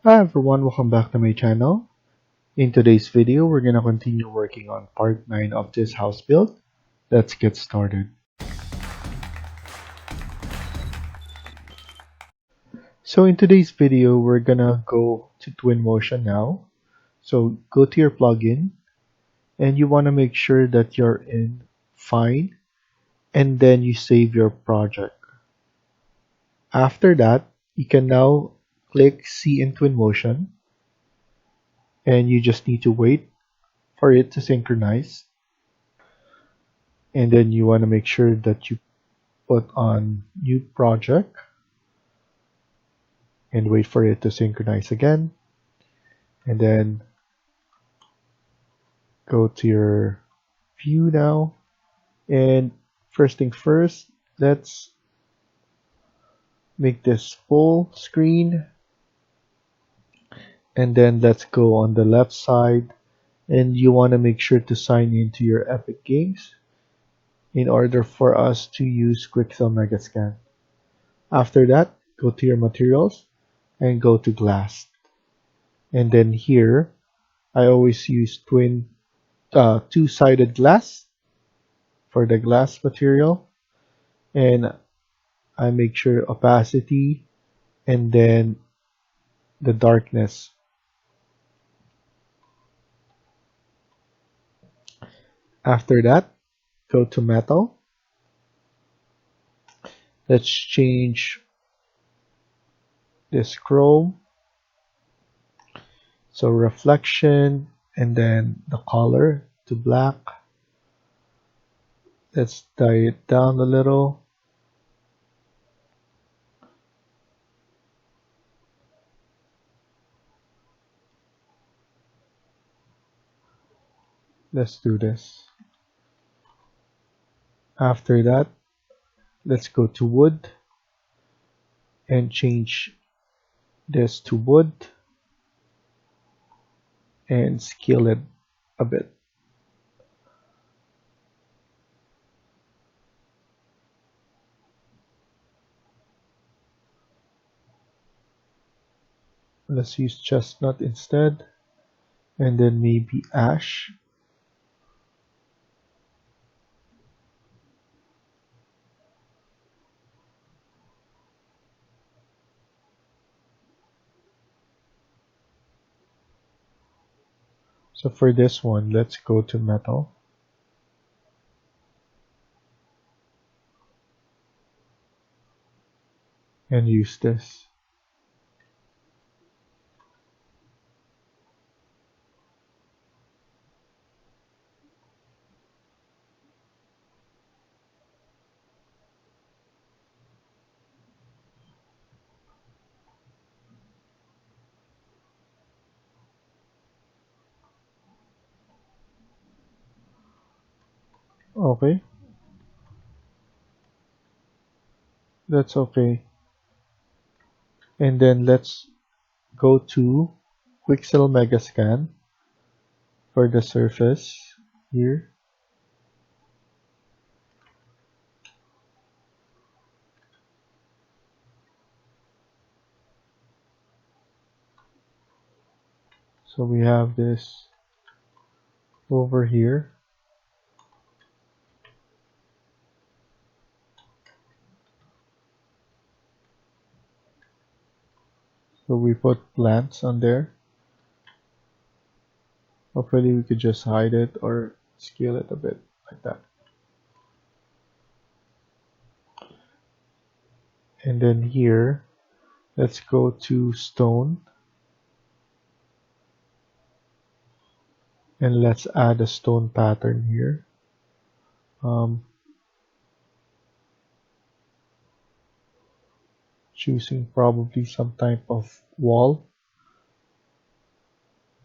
Hi everyone, welcome back to my channel. In today's video, we're gonna continue working on part 9 of this house build. Let's get started. So in today's video, we're gonna go to Twinmotion now. So go to your plugin and you wanna make sure that you're in Find and then you save your project. After that, you can now click See in Twinmotion and you just need to wait for it to synchronize. And then you want to make sure that you put on new project and wait for it to synchronize again, and then go to your view now, and first things first, let's make this full screen, and then let's go on the left side, and you want to make sure to sign into your Epic Games in order for us to use Quixel Megascan. After that, go to your materials and go to glass, and then here I always use two-sided glass for the glass material, and I make sure opacity and then the darkness. After that, go to metal. Let's change this chrome, so reflection, and then the color to black. Let's dye it down a little. Let's do this. After that, let's go to wood and change this to wood and scale it a bit. Let's use chestnut instead, and then maybe ash. So for this one, let's go to metal and use this. Okay, that's okay. And then let's go to Quixel Megascan for the surface here. So we have this over here. So we put plants on there. Hopefully we could just hide it or scale it a bit like that. And then here, let's go to stone and let's add a stone pattern here. Choosing probably some type of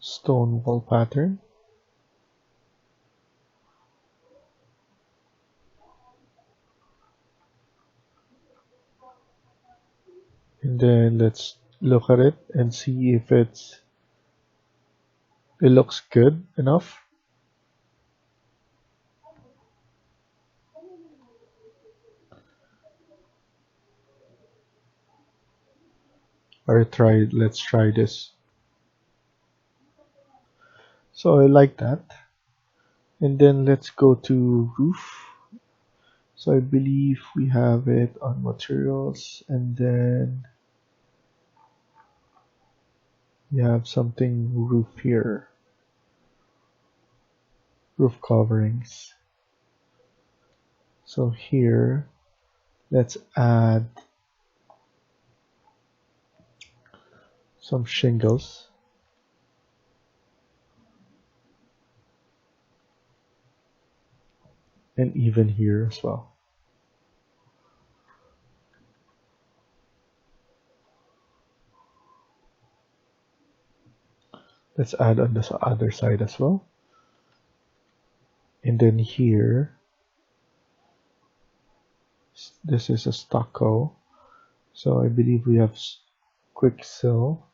stone wall pattern. And then let's look at it and see if it looks good enough. Or let's try this. So I like that. And then let's go to roof. So I believe we have it on materials, and then we have something roof here, roof coverings. So here, let's add some shingles. And even here as well. Let's add on this other side as well. And then here, this is a stucco. So I believe we have quick sill.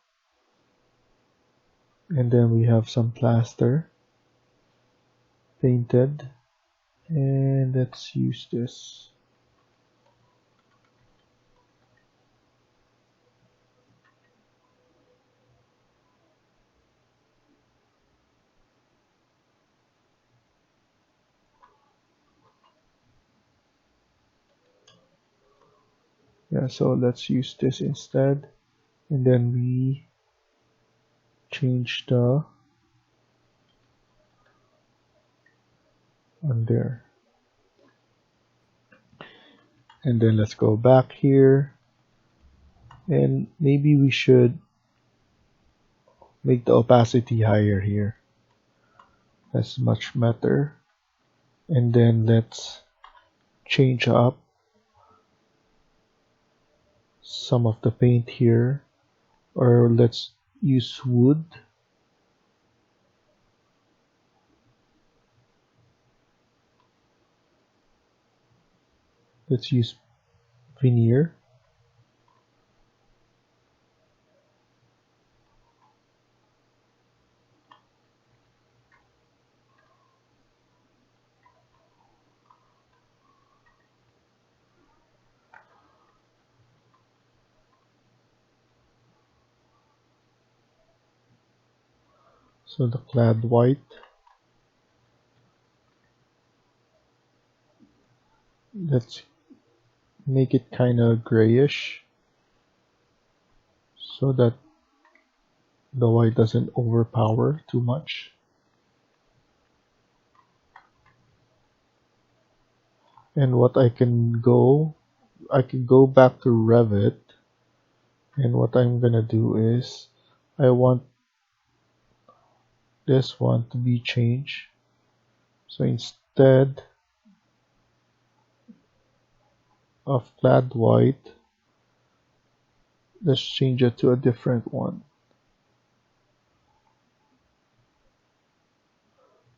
And then we have some plaster painted. And let's use this. Yeah, so let's use this instead. And then we change the on there. And then let's go back here. And maybe we should make the opacity higher here. That's much better. And then let's change up some of the paint here, or let's use wood. Let's use veneer. So the clad white. Let's make it kind of grayish so that the white doesn't overpower too much. And what I can go back to Revit, and what I'm gonna do is I want this one to be changed. So instead of clad white, let's change it to a different one.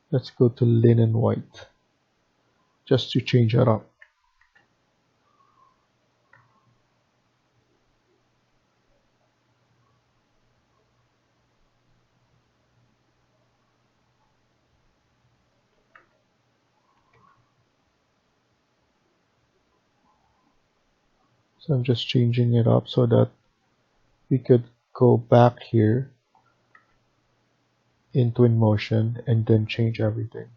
Let's go to linen white just to change it up. So I'm just changing it up so that we could go back here in Twinmotion and then change everything.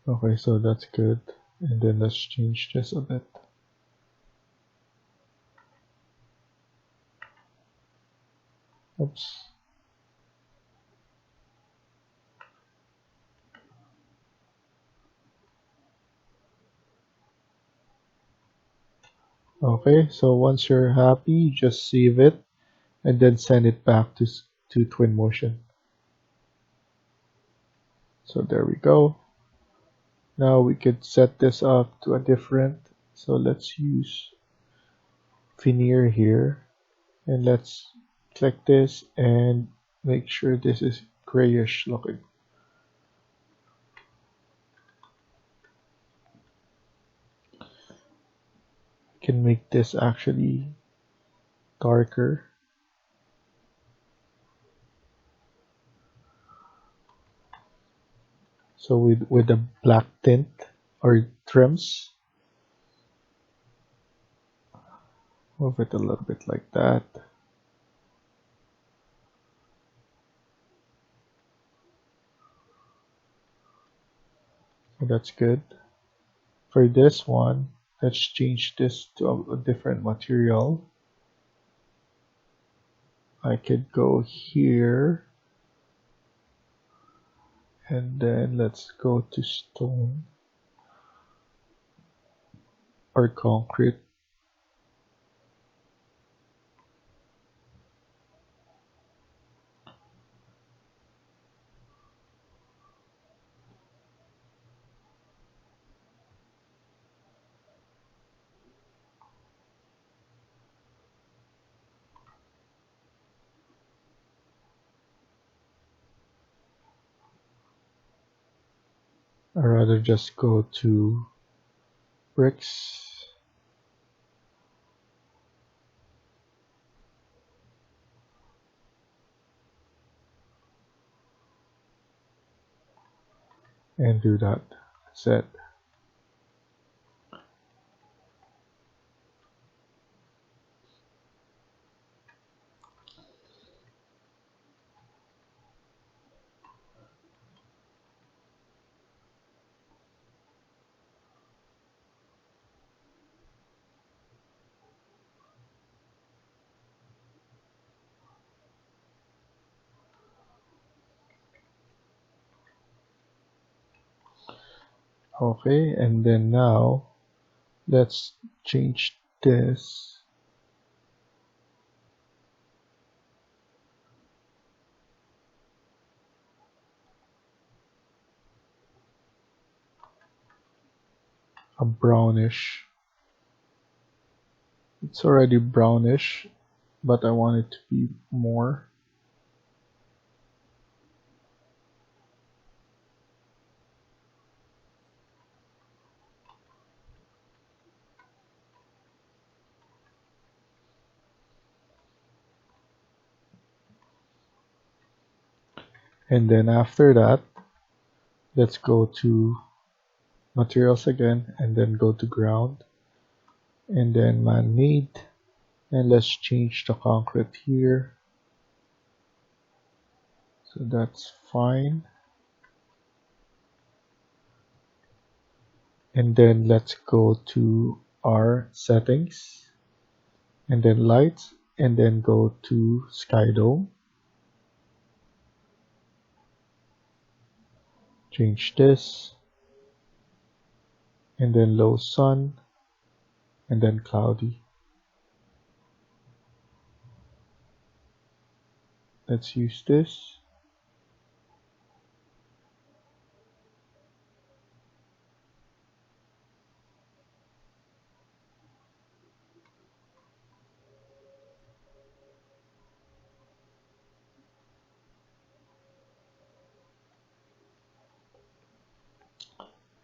Okay, so that's good. And then let's change this a bit. Oops. Okay, so once you're happy, just save it and then send it back to Twinmotion. So there we go. Now we could set this up to a different. So let's use veneer here, and let's click this and make sure this is grayish looking. can make this actually darker. So with the black tint or trims, move it a little bit like that. So that's good. For this one, let's change this to a different material. I could go here and then let's go to stone or concrete. Or rather just go to bricks. And do that. That's it. Okay, and then now let's change this a brownish. It's already brownish, but I want it to be more. And then after that, let's go to materials again and then go to ground and then man-made, and let's change the concrete here. So that's fine. And then let's go to our settings and then lights and then go to sky dome. Change this and then low sun and then cloudy. Let's use this.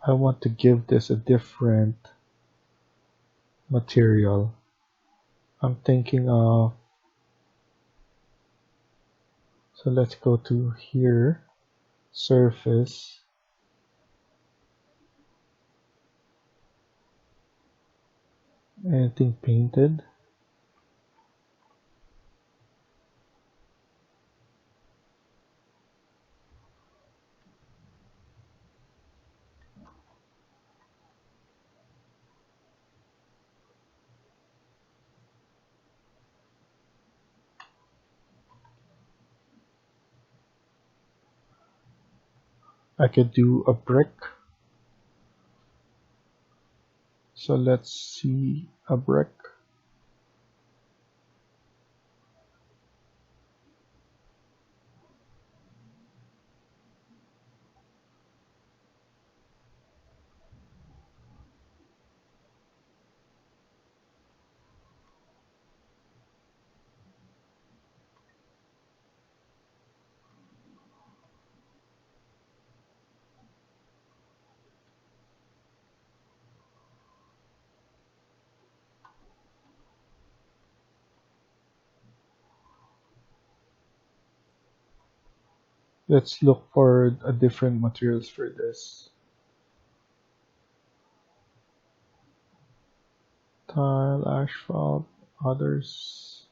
I want to give this a different material. I'm thinking of, so let's go to here, surface, anything painted. I could do a brick. So let's see a brick. Let's look for a different materials for this. Tile, asphalt, others.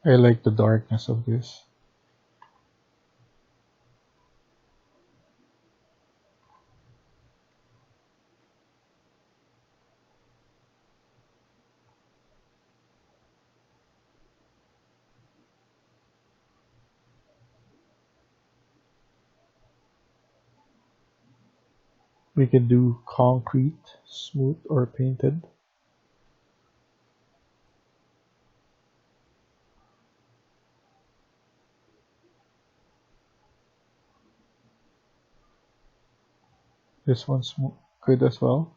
I like the darkness of this. We can do concrete, smooth or painted. This one's good as well.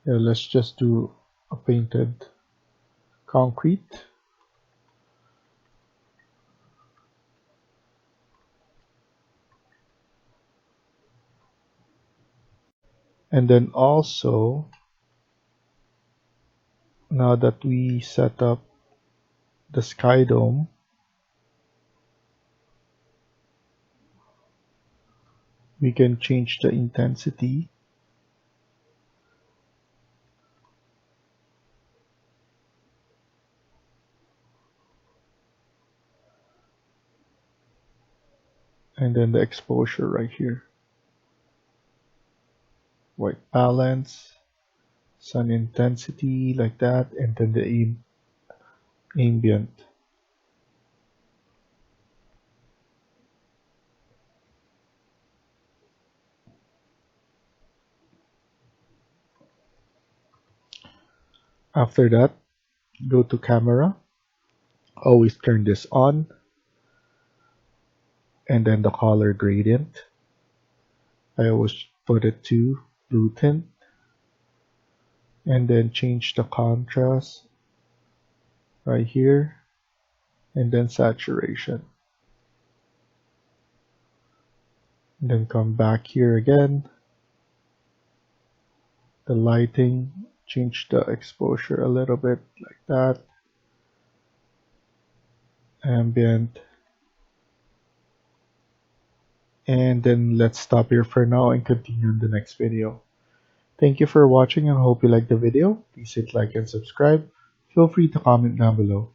Yeah, let's just do a painted concrete. And then also, now that we set up the sky dome, we can change the intensity. And then the exposure right here. White balance, sun intensity like that, and then the ambient. After that, go to camera, always turn this on, and then the color gradient. I always put it to blue tint, and then change the contrast right here, and then saturation. And then come back here again, the lighting, change the exposure a little bit like that, ambient, and then let's stop here for now and continue in the next video. Thank you for watching and hope you liked the video. Please hit like and subscribe. Feel free to comment down below.